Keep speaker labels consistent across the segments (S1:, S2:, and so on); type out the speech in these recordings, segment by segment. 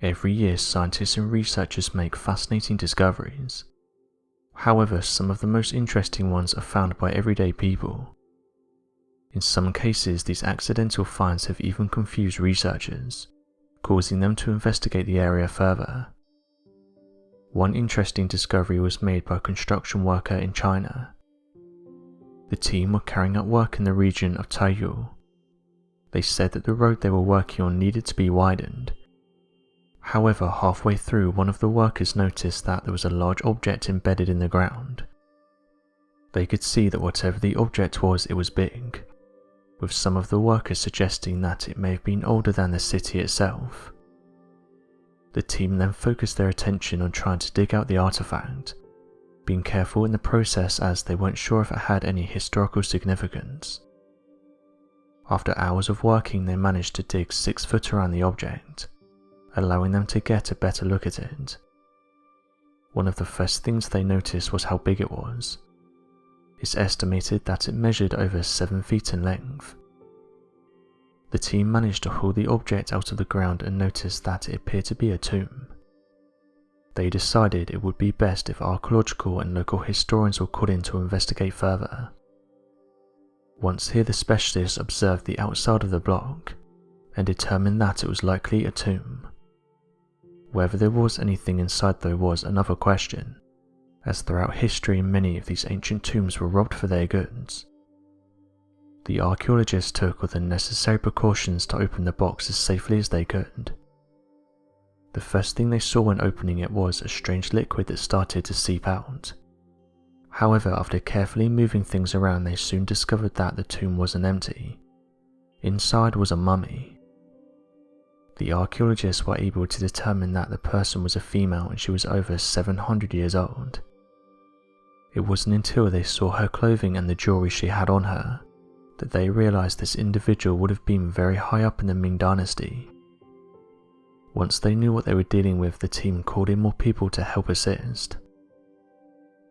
S1: Every year, scientists and researchers make fascinating discoveries. However, some of the most interesting ones are found by everyday people. In some cases, these accidental finds have even confused researchers, causing them to investigate the area further. One interesting discovery was made by a construction worker in China. The team were carrying out work in the region of Taizhou. They said that the road they were working on needed to be widened. However, halfway through, one of the workers noticed that there was a large object embedded in the ground. They could see that whatever the object was, it was big, with some of the workers suggesting that it may have been older than the city itself. The team then focused their attention on trying to dig out the artifact, being careful in the process as they weren't sure if it had any historical significance. After hours of working, they managed to dig 6 foot around the object, allowing them to get a better look at it. One of the first things they noticed was how big it was. It's estimated that it measured over 7 feet in length. The team managed to haul the object out of the ground and noticed that it appeared to be a tomb. They decided it would be best if archaeological and local historians were called in to investigate further. Once here, the specialists observed the outside of the block and determined that it was likely a tomb. Whether there was anything inside though was another question, as throughout history many of these ancient tombs were robbed for their goods. The archaeologists took all the necessary precautions to open the box as safely as they could. The first thing they saw when opening it was a strange liquid that started to seep out. However, after carefully moving things around, they soon discovered that the tomb wasn't empty. Inside was a mummy. The archaeologists were able to determine that the person was a female and she was over 700 years old. It wasn't until they saw her clothing and the jewelry she had on her that they realized this individual would have been very high up in the Ming dynasty. Once they knew what they were dealing with, the team called in more people to help assist.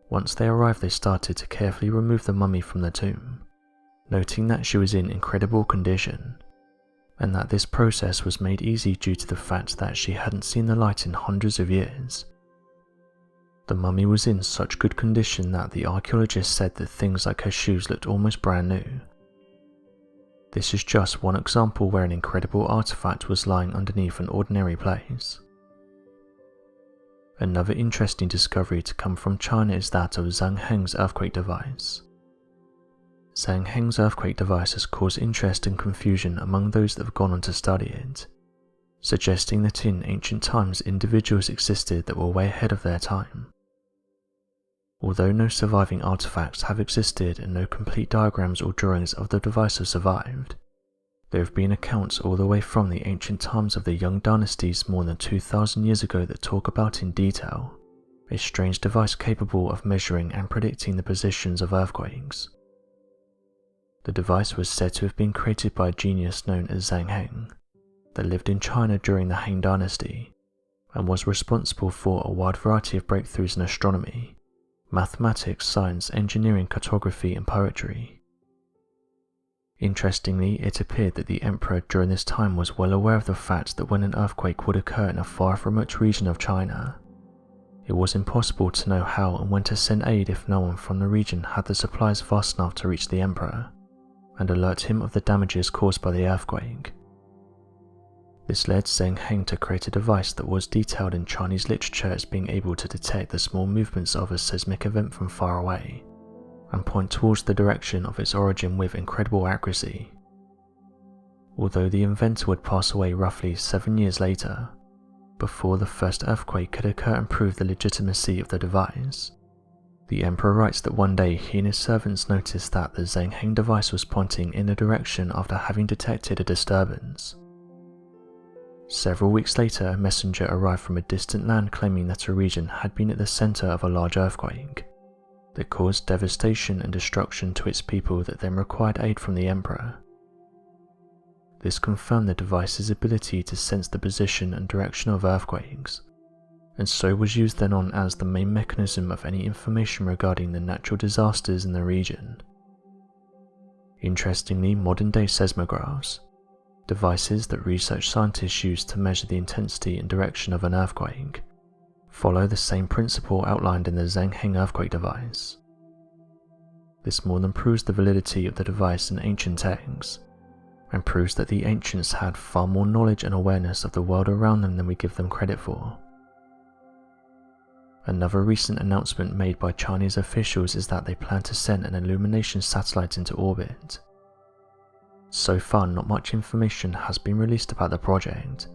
S1: Once they arrived, they started to carefully remove the mummy from the tomb, noting that she was in incredible condition, and that this process was made easy due to the fact that she hadn't seen the light in hundreds of years. The mummy was in such good condition that the archaeologists said that things like her shoes looked almost brand new. This is just one example where an incredible artifact was lying underneath an ordinary place. Another interesting discovery to come from China is that of Zhang Heng's earthquake device. Zhang Heng's earthquake device has caused interest and confusion among those that have gone on to study it, suggesting that in ancient times individuals existed that were way ahead of their time. Although no surviving artifacts have existed and no complete diagrams or drawings of the device have survived, there have been accounts all the way from the ancient times of the Young dynasties more than 2,000 years ago that talk about in detail a strange device capable of measuring and predicting the positions of earthquakes. The device was said to have been created by a genius known as Zhang Heng that lived in China during the Han dynasty and was responsible for a wide variety of breakthroughs in astronomy, mathematics, science, engineering, cartography, and poetry. Interestingly, it appeared that the emperor during this time was well aware of the fact that when an earthquake would occur in a far remote region of China, it was impossible to know how and when to send aid if no one from the region had the supplies fast enough to reach the emperor and alert him of the damages caused by the earthquake. This led Zhang Heng to create a device that was detailed in Chinese literature as being able to detect the small movements of a seismic event from far away and point towards the direction of its origin with incredible accuracy. Although the inventor would pass away roughly 7 years later, before the first earthquake could occur and prove the legitimacy of the device, the emperor writes that one day he and his servants noticed that the Zhang Heng device was pointing in a direction after having detected a disturbance. Several weeks later, a messenger arrived from a distant land claiming that a region had been at the center of a large earthquake that caused devastation and destruction to its people that then required aid from the emperor. This confirmed the device's ability to sense the position and direction of earthquakes, and so was used then on as the main mechanism of any information regarding the natural disasters in the region. Interestingly, modern-day seismographs, Devices that research scientists use to measure the intensity and direction of an earthquake follow the same principle outlined in the Zhang Heng earthquake device. This more than proves the validity of the device in ancient texts, and proves that the ancients had far more knowledge and awareness of the world around them than we give them credit for. Another recent announcement made by Chinese officials is that they plan to send an illumination satellite into orbit. So far, not much information has been released about the project,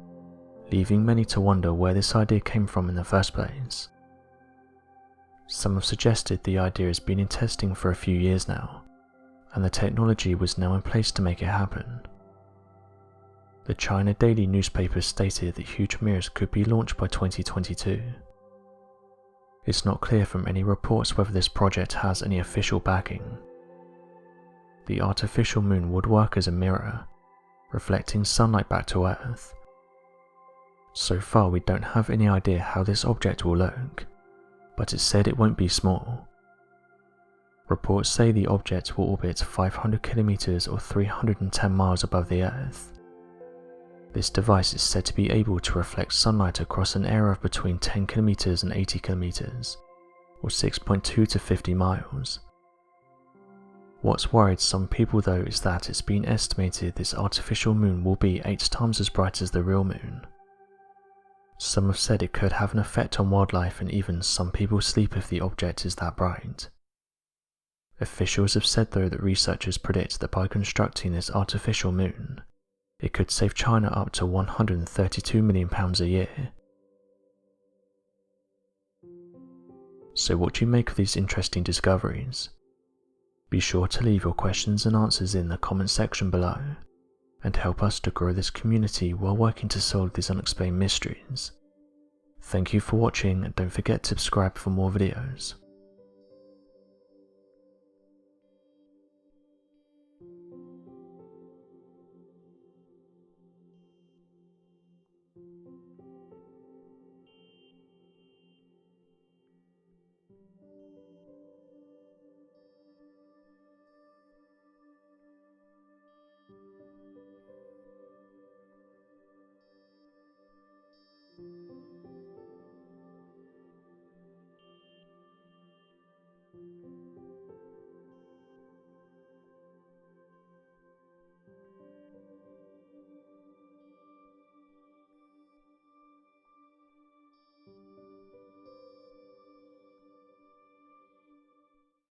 S1: leaving many to wonder where this idea came from in the first place. Some have suggested the idea has been in testing for a few years now, and the technology was now in place to make it happen. The China Daily newspaper stated that huge mirrors could be launched by 2022. It's not clear from any reports whether this project has any official backing. The artificial moon would work as a mirror, reflecting sunlight back to Earth. So far, we don't have any idea how this object will look, but it's said it won't be small. Reports say the object will orbit 500 kilometers or 310 miles above the Earth. This device is said to be able to reflect sunlight across an area of between 10 kilometers and 80 kilometers, or 6.2 to 50 miles. What's worried some people though is that it's been estimated this artificial moon will be 8 times as bright as the real moon. Some have said it could have an effect on wildlife, and even some people sleep if the object is that bright. Officials have said though that researchers predict that by constructing this artificial moon, it could save China up to £132 million a year. So what do you make of these interesting discoveries? Be sure to leave your questions and answers in the comment section below, and help us to grow this community while working to solve these unexplained mysteries. Thank you for watching, and don't forget to subscribe for more videos.